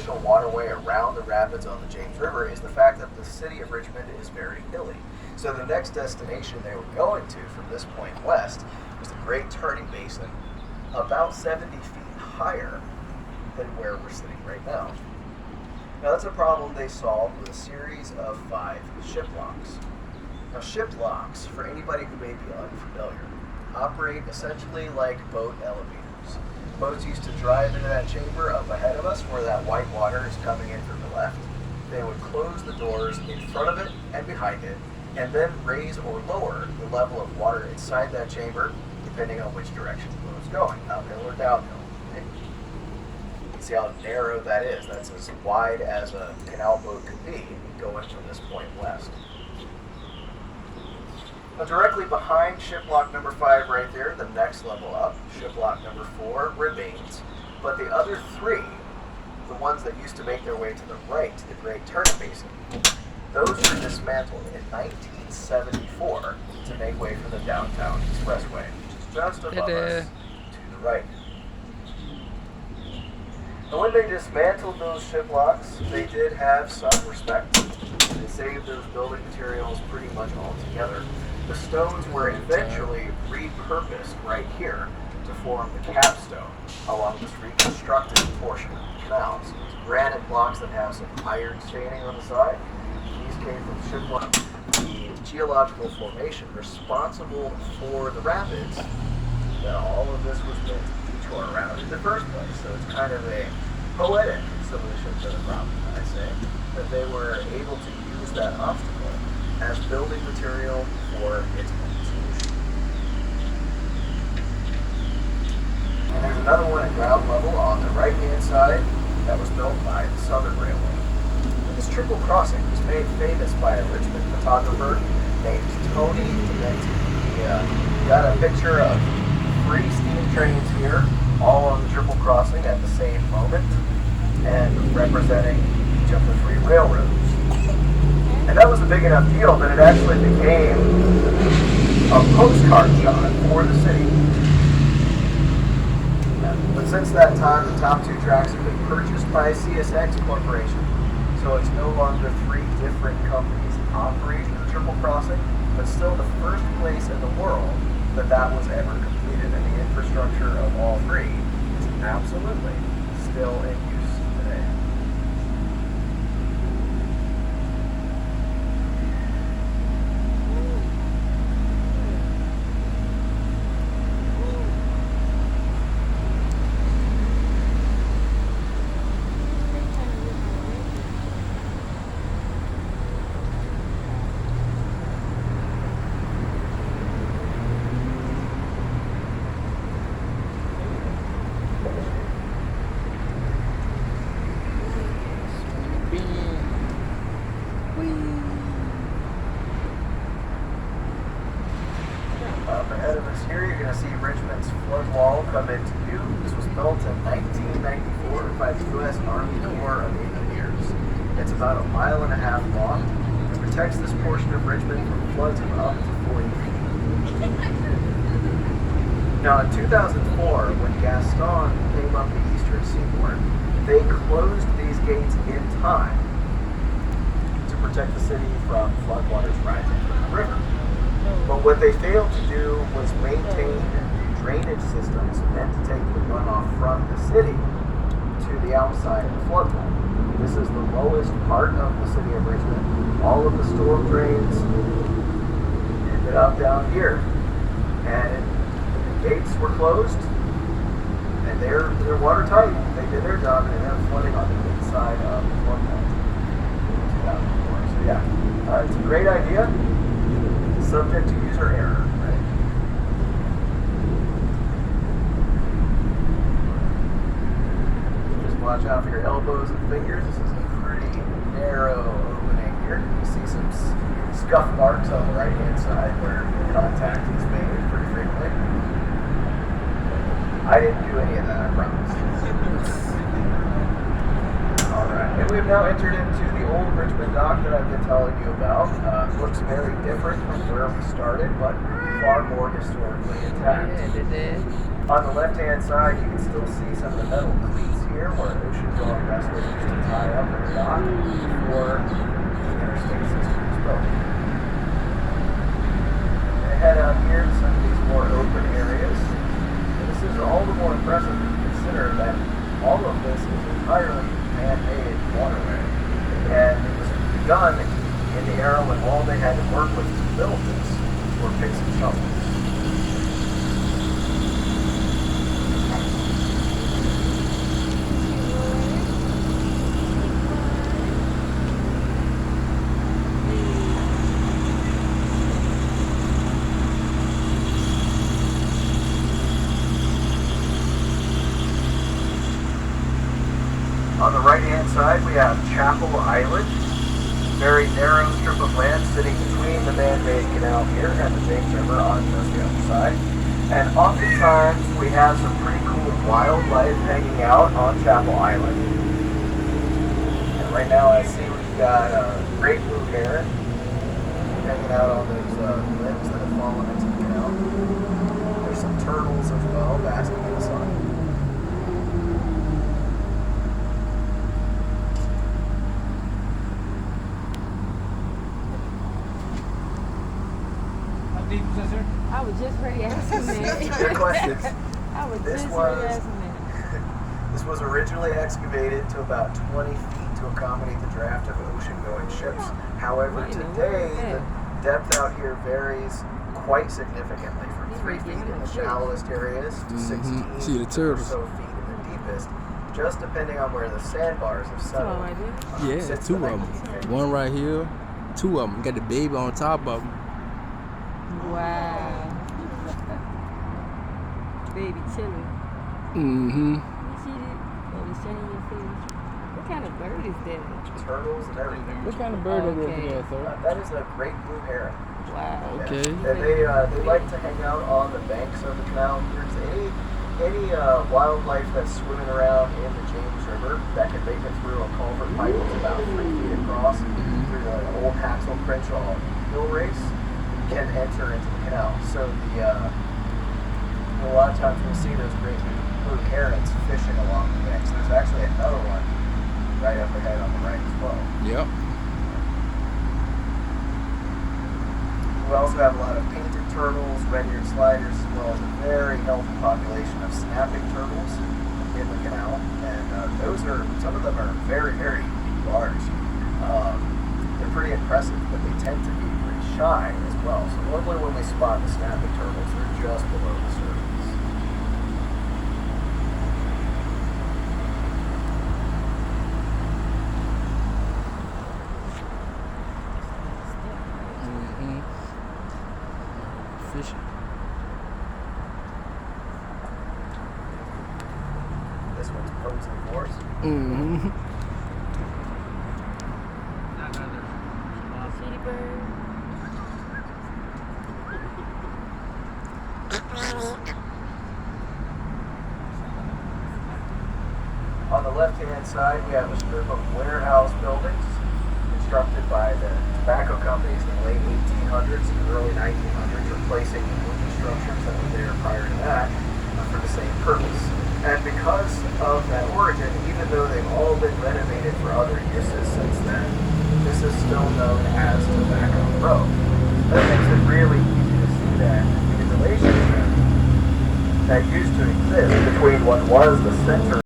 additional waterway around the rapids on the James River is the fact that the city of Richmond is very hilly. So the next destination they were going to from this point west was the Great Turning Basin, about 70 feet higher than where we're sitting right now. Now that's a problem they solved with a series of 5 ship locks. Now ship locks, for anybody who may be unfamiliar, operate essentially like boat elevators. Boats used to drive into that chamber up ahead of us where that white water is coming in from the left. They would close the doors in front of it and behind it, and then raise or lower the level of water inside that chamber depending on which direction the boat is going, uphill or downhill. You can see how narrow that is. That's as wide as a canal boat could be going from this point west. Now directly behind shiplock number 5 right there, the next level up, shiplock number 4 remains, but the other 3, the ones that used to make their way to the right, to the Great Turning Basin, those were dismantled in 1974 to make way for the downtown expressway, which is just above us to the right. And when they dismantled those shiplocks, they did have some respect. They saved those building materials pretty much altogether. The stones were eventually repurposed right here to form the capstone along this reconstructed portion of the canal. So these granite blocks that have some iron staining on the side, these came from shiplock, the geological formation responsible for the rapids that all of this was meant to detour around in the first place. So it's kind of a poetic solution to the problem, I say, that they were able to use that obstacle as building material for its own solution. And there's another one at ground level on the right-hand side that was built by the Southern Railway. And this triple crossing was made famous by a Richmond photographer named Tony Dementi. He got a picture of 3 steam trains here, all on the triple crossing at the same moment, and representing each of the 3 railroads. And that was a big enough deal that it actually became a postcard shot for the city. But since that time, the top 2 tracks have been purchased by CSX Corporation. So it's no longer 3 different companies operating the triple crossing, but still the first place in the world that was ever completed. And the infrastructure of all 3 is absolutely still in use today. Up ahead of us here, you're going to see Richmond's flood wall come into view. This was built in 1994 by the U.S. Army Corps of Engineers. It's about 1.5 miles long and protects this portion of Richmond from floods of up to 40 feet. Now, in 2004, when Gaston came up the eastern seaboard, they closed these gates in time to protect the city from floodwaters rising from the river. But what they failed to do was maintain the drainage systems meant to take the runoff from the city to the outside of the flood wall. This is the lowest part of the city of Richmond. All of the storm drains ended up down here. And the gates were closed, and they're watertight. They did their job, and ended up flooding on the inside of the flood wall in 2004. So yeah, it's a great idea. Subject to user error, right? Just watch out for your elbows and fingers. This is a pretty narrow opening here. You see some scuff marks on the right-hand side where contact is made pretty frequently. I didn't do any of that, I promise. Alright, and we've now entered into the old Richmond dock that I've been telling you about. Looks very different from where we started, but far more historically intact. On the left-hand side, you can still see some of the metal cleats here where ocean-going vessels used to tie up in a dock before the interstate system was built. They head out here to some of these more open areas. And this is all the more impressive when you consider that all of this is entirely man-made waterway. And it was begun in the era when all they had to work with to build this were picks and shovels. On the right-hand side, we have Chapel Island, very narrow strip of land sitting between the man-made canal here and the James River on just the other side. And oftentimes, we have some pretty cool wildlife hanging out on Chapel Island. And right now, I see we've got a great blue heron hanging out on those limbs that have fallen into the canal. There's some turtles as well basking in the sun. I was just ready to ask him that. Good questions. I was just ready to ask him that. This was originally excavated to about 20 feet to accommodate the draft of ocean-going ships. However, today the depth out here varies quite significantly from 3 feet in the shallowest areas to 16 See the or turtles. so feet in the deepest, just depending on where the sandbars have settled. Yeah, since two the of them. 1950s. One right here, two of them. Got the baby on top of them. Wow. Baby chilling. Mm-hmm. You see it? Oh, it's shining your face. What kind of bird is that? Turtles and everything. What kind of bird is Okay. that, sir? That is a great blue heron. Wow. Okay. And they like to hang out on the banks of the canal. There's any wildlife that's swimming around in the James River that can make it through a culvert pipe that's about 3 feet across through the old Haxel Crenshaw Hill Race can enter into the canal. So a lot of times we'll see those great blue herons fishing along the banks. There's actually another one right up ahead on the right as well. Yep. We also have a lot of painted turtles, red-eared sliders, as well as a very healthy population of snapping turtles in the canal. And some of them are very, very large. They're pretty impressive, but they tend to be pretty shy as well. So normally when we spot the snapping turtles, they're just below the surface. Mm-hmm. Fishing. This one's posing for us. Mm-hmm. City bird. On the left-hand side, we have a strip of warehouse buildings constructed by the tobacco companies in the late 1800s and early 1900s, replacing the wooden structures that were there prior to that for the same purpose. And because of that origin, even though they've all been renovated for other uses since then, this is still known as Tobacco Row. That makes it really easy to see that the relationship that used to exist between what was the center